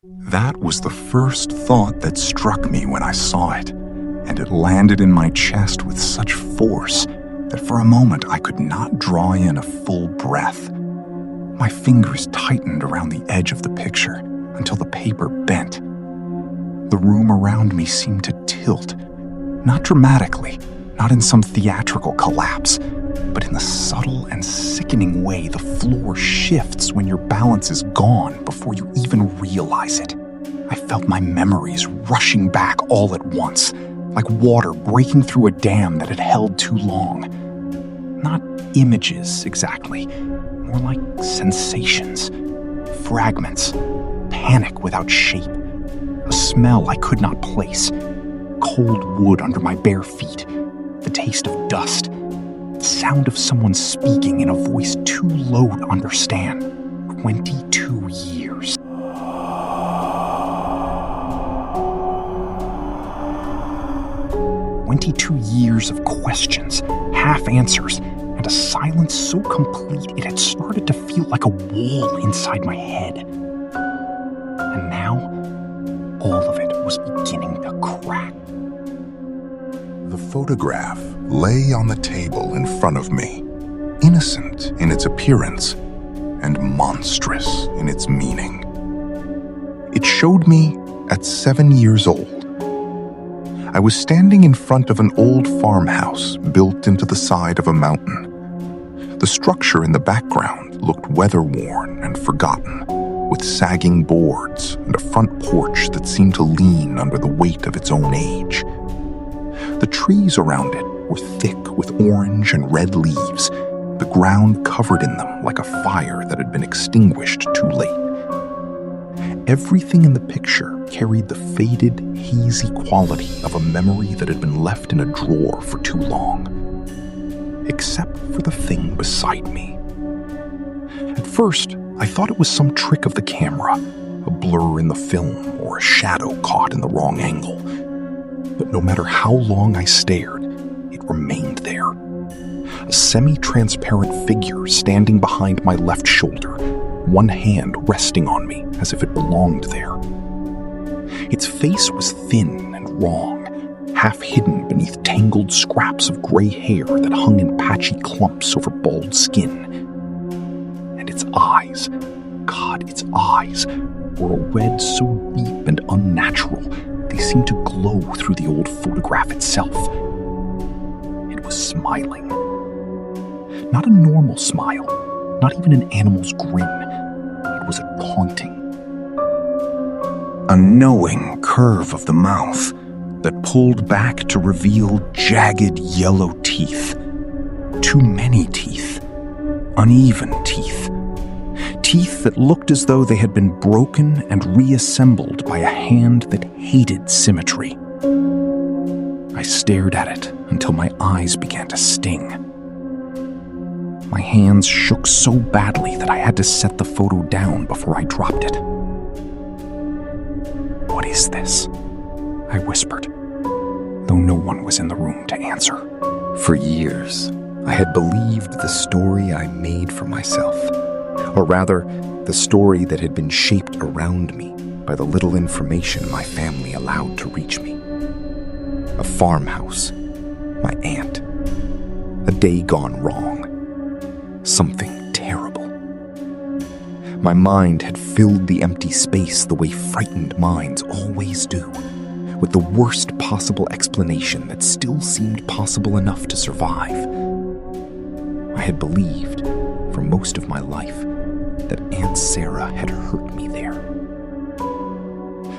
That was the first thought that struck me when I saw it, and it landed in my chest with such force that for a moment I could not draw in a full breath. My fingers tightened around the edge of the picture until the paper bent. The room around me seemed to tilt, not dramatically, not in some theatrical collapse, but in the subtle and sickening way the floor shifts when your balance is gone before you even realize it. I felt my memories rushing back all at once, like water breaking through a dam that had held too long. Not images exactly, more like sensations, fragments, panic without shape, a smell I could not place, cold wood under my bare feet, the taste of dust, the sound of someone speaking in a voice too low to understand. 22 years. Years of questions, half answers, and a silence so complete it had started to feel like a wall inside my head. And now, all of it was beginning to crack. The photograph lay on the table in front of me, innocent in its appearance and monstrous in its meaning. It showed me at 7 years old. I was standing in front of an old farmhouse built into the side of a mountain. The structure in the background looked weather-worn and forgotten, with sagging boards and a front porch that seemed to lean under the weight of its own age. The trees around it were thick with orange and red leaves, the ground covered in them like a fire that had been extinguished too late. Everything in the picture carried the faded, hazy quality of a memory that had been left in a drawer for too long, except for the thing beside me. At first, I thought it was some trick of the camera, a blur in the film or a shadow caught in the wrong angle. But no matter how long I stared, it remained there. A semi-transparent figure standing behind my left shoulder, one hand resting on me as if it belonged there. Its face was thin and wrong, half hidden beneath tangled scraps of gray hair that hung in patchy clumps over bald skin. And its eyes, God, its eyes, were a red so deep and unnatural they seemed to glow through the old photograph itself. It was smiling. Not a normal smile, not even an animal's grin. It was a taunting, a knowing curve of the mouth that pulled back to reveal jagged yellow teeth. Too many teeth. Uneven teeth. Teeth that looked as though they had been broken and reassembled by a hand that hated symmetry. I stared at it until my eyes began to sting. My hands shook so badly that I had to set the photo down before I dropped it. "What is this?" I whispered, though no one was in the room to answer. For years, I had believed the story I made for myself, or rather, the story that had been shaped around me by the little information my family allowed to reach me. A farmhouse, my aunt, a day gone wrong, something terrible. My mind had filled the empty space the way frightened minds always do, with the worst possible explanation that still seemed possible enough to survive. I had believed, for most of my life, that Aunt Sara had hurt me there.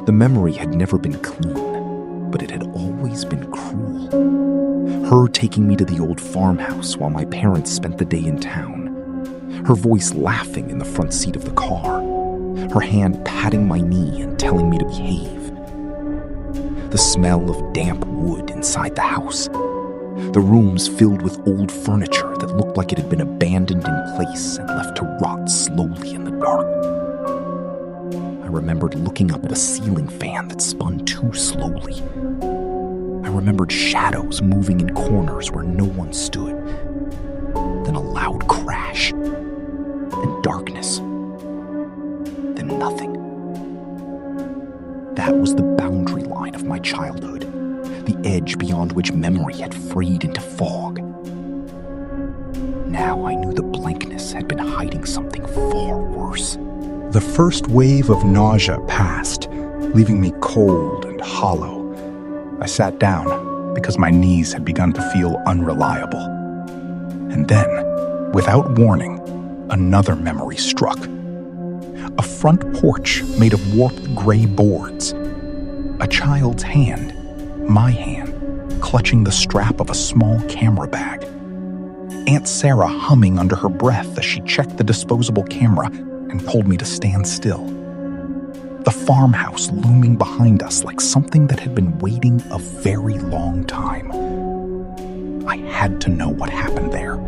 The memory had never been clean, but it had always been cruel. Her taking me to the old farmhouse while my parents spent the day in town. Her voice laughing in the front seat of the car. Her hand patting my knee and telling me to behave. The smell of damp wood inside the house. The rooms filled with old furniture that looked like it had been abandoned in place and left to rot slowly in the dark. I remembered looking up at a ceiling fan that spun too slowly. I remembered shadows moving in corners where no one stood. Then a loud crash. Then darkness. Then nothing. That was the boundary line of my childhood, the edge beyond which memory had frayed into fog. Now I knew the blankness had been hiding something far worse. The first wave of nausea passed, leaving me cold and hollow. I sat down because my knees had begun to feel unreliable. And then, without warning, another memory struck. A front porch made of warped gray boards. A child's hand, my hand, clutching the strap of a small camera bag. Aunt Sara humming under her breath as she checked the disposable camera and told me to stand still. The farmhouse looming behind us like something that had been waiting a very long time. I had to know what happened there.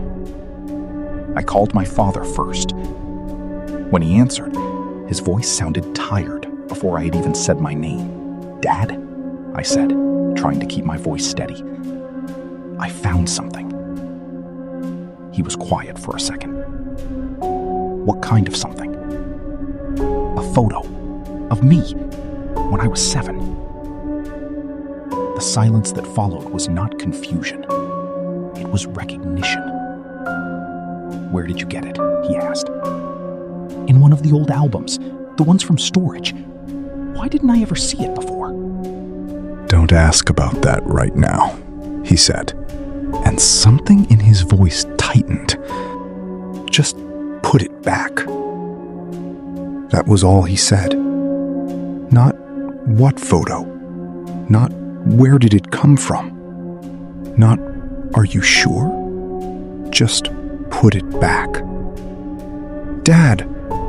I called my father first. When he answered, his voice sounded tired before I had even said my name. "Dad?" I said, trying to keep my voice steady. "I found something." He was quiet for a second. "What kind of something?" "A photo. Of me, when I was 7. The silence that followed was not confusion. It was recognition. "Where did you get it?" he asked. "In one of the old albums, the ones from storage. Why didn't I ever see it before?" "Don't ask about that right now," he said, and something in his voice tightened. "Just put it back." That was all he said. Not what photo. Not where did it come from. Not are you sure? Just put it back. "Dad,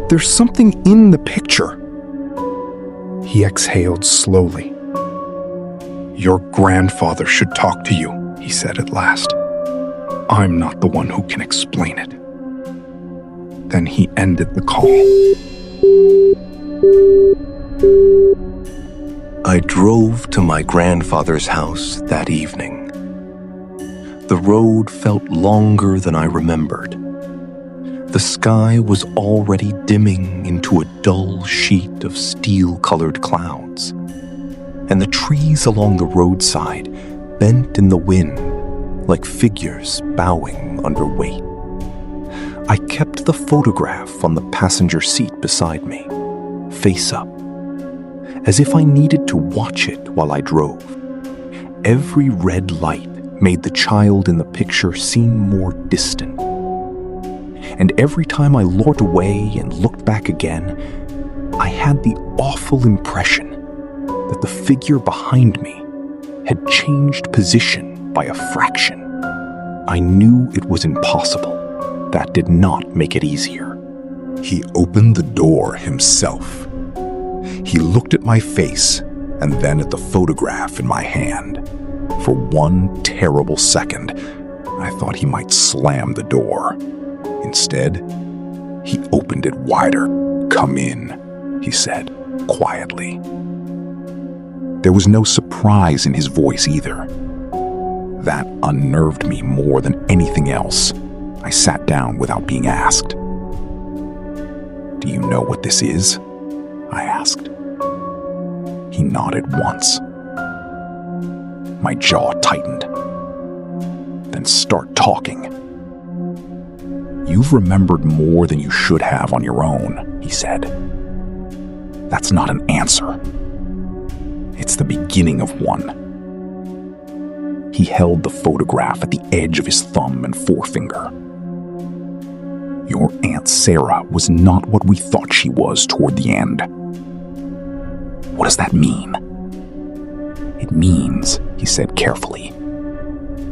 there's something in the picture." He exhaled slowly. "Your grandfather should talk to you," he said at last. "I'm not the one who can explain it." Then he ended the call. I drove to my grandfather's house that evening. The road felt longer than I remembered. The sky was already dimming into a dull sheet of steel-colored clouds, and the trees along the roadside bent in the wind like figures bowing under weight. I kept the photograph on the passenger seat beside me, face up, as if I needed to watch it while I drove. Every red light made the child in the picture seem more distant. And every time I looked away and looked back again, I had the awful impression that the figure behind me had changed position by a fraction. I knew it was impossible. That did not make it easier. He opened the door himself. He looked at my face and then at the photograph in my hand. For one terrible second, I thought he might slam the door. Instead, he opened it wider. "Come in," he said, quietly. There was no surprise in his voice either. That unnerved me more than anything else. I sat down without being asked. "Do you know what this is?" I asked. He nodded once. My jaw tightened. "Then start talking." "You've remembered more than you should have on your own," he said. "That's not an answer. It's the beginning of one." He held the photograph at the edge of his thumb and forefinger. "Your Aunt Sara was not what we thought she was toward the end." "What does that mean?" "It means," he said carefully,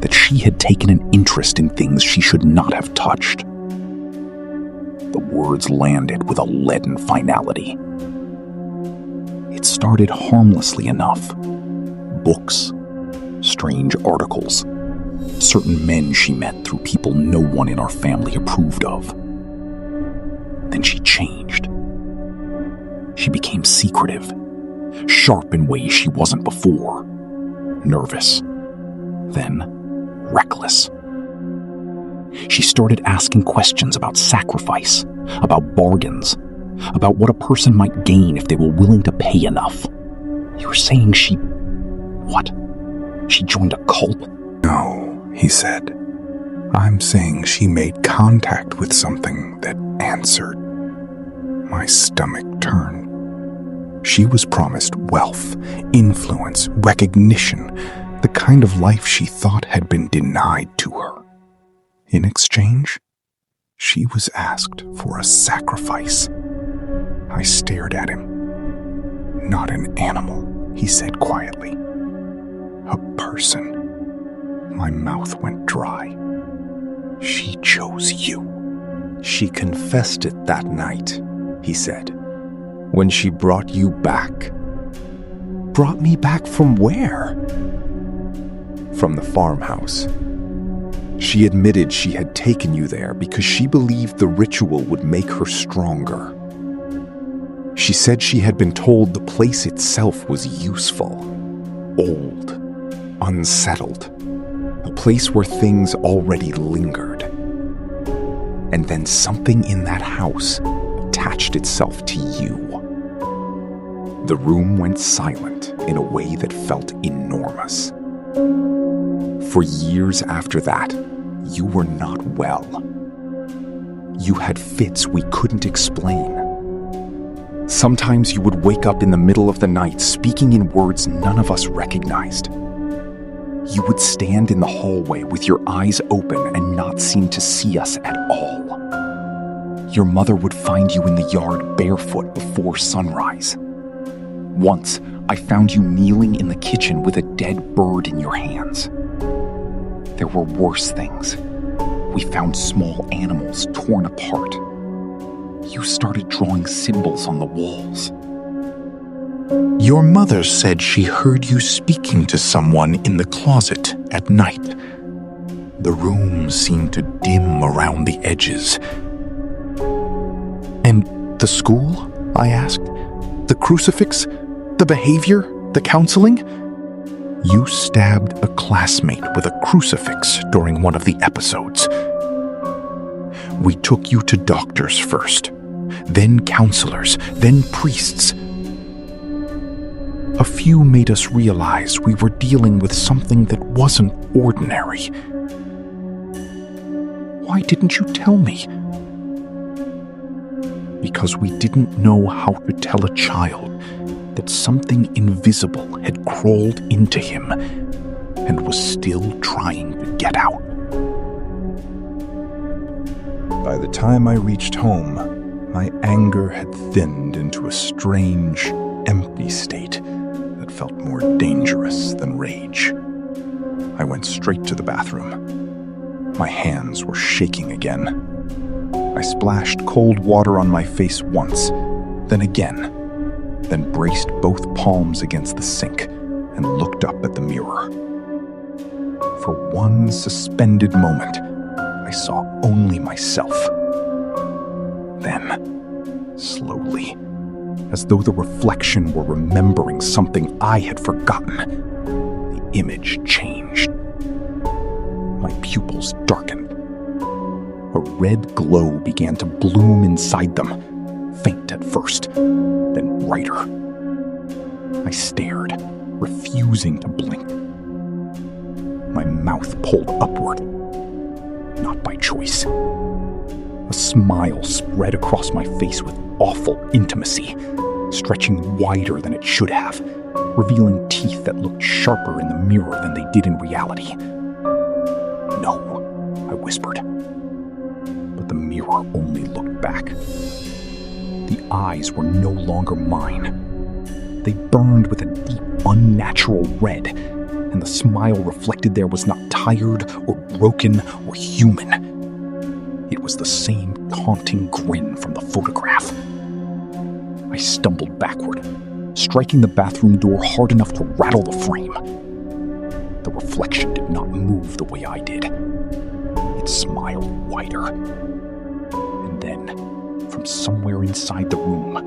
"that she had taken an interest in things she should not have touched." The words landed with a leaden finality. It started harmlessly enough. Books, strange articles, certain men she met through people no one in our family approved of. Then she changed. She became secretive, sharp in ways she wasn't before, nervous, then reckless. She started asking questions about sacrifice, about bargains, about what a person might gain if they were willing to pay enough. You're saying she... what? She joined a cult? No, he said. I'm saying she made contact with something that answered. My stomach turned. She was promised wealth, influence, recognition, the kind of life she thought had been denied to her. In exchange, she was asked for a sacrifice. I stared at him. Not an animal, he said quietly. A person. My mouth went dry. She chose you. She confessed it that night, he said, when she brought you back. Brought me back from where? From the farmhouse. She admitted she had taken you there because she believed the ritual would make her stronger. She said she had been told the place itself was useful, old, unsettled, a place where things already lingered. And then something in that house attached itself to you. The room went silent in a way that felt enormous. For years after that, you were not well. You had fits we couldn't explain. Sometimes you would wake up in the middle of the night speaking in words none of us recognized. You would stand in the hallway with your eyes open and not seem to see us at all. Your mother would find you in the yard barefoot before sunrise. Once, I found you kneeling in the kitchen with a dead bird in your hands. There were worse things. We found small animals torn apart. You started drawing symbols on the walls. Your mother said she heard you speaking to someone in the closet at night. The room seemed to dim around the edges. And the school? I asked. The crucifix? The behavior? The counseling? You stabbed a classmate with a crucifix during one of the episodes. We took you to doctors first, then counselors, then priests. A few made us realize we were dealing with something that wasn't ordinary. Why didn't you tell me? Because we didn't know how to tell a child that something invisible had crawled into him and was still trying to get out. By the time I reached home, my anger had thinned into a strange, empty state that felt more dangerous than rage. I went straight to the bathroom. My hands were shaking again. I splashed cold water on my face once, then again, then braced both palms against the sink and looked up at the mirror. For one suspended moment, I saw only myself. Then, slowly, as though the reflection were remembering something I had forgotten, the image changed. My pupils darkened. A red glow began to bloom inside them, faint at first, then brighter. I stared, refusing to blink. My mouth pulled upward, not by choice. A smile spread across my face with awful intimacy, stretching wider than it should have, revealing teeth that looked sharper in the mirror than they did in reality. No, I whispered. But the mirror only looked back. The eyes were no longer mine. They burned with a deep, unnatural red, and the smile reflected there was not tired or broken or human. It was the same taunting grin from the photograph. I stumbled backward, striking the bathroom door hard enough to rattle the frame. The reflection did not move the way I did. It smiled wider. And then, from somewhere inside the room,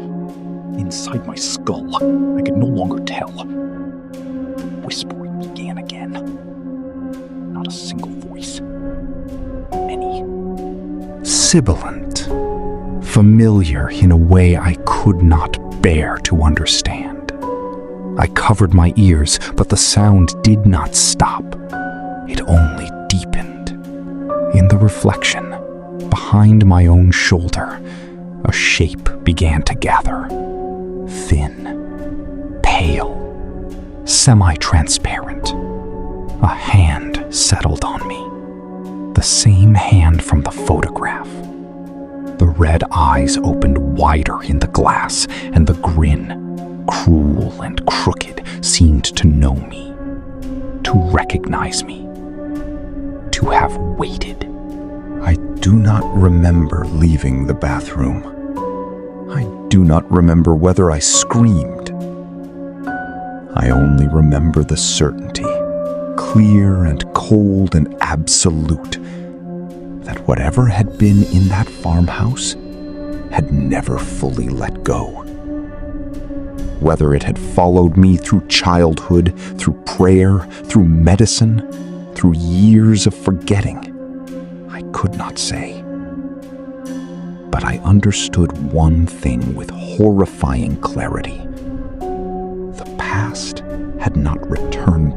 inside my skull, I could no longer tell. The whispering began again. Not a single voice. Many. Sibilant. Familiar in a way I could not bear to understand. I covered my ears, but the sound did not stop. It only deepened. In the reflection, behind my own shoulder, a shape began to gather. Thin, pale, semi-transparent. A hand settled on me. The same hand from the photograph. The red eyes opened wider in the glass, and the grin, cruel and crooked, seemed to know me, to recognize me, to have waited. I do not remember leaving the bathroom. I do not remember whether I screamed. I only remember the certainty, clear and cold and absolute, that whatever had been in that farmhouse had never fully let go. Whether it had followed me through childhood, through prayer, through medicine, through years of forgetting, I could not say. But I understood one thing with horrifying clarity. The past had not returned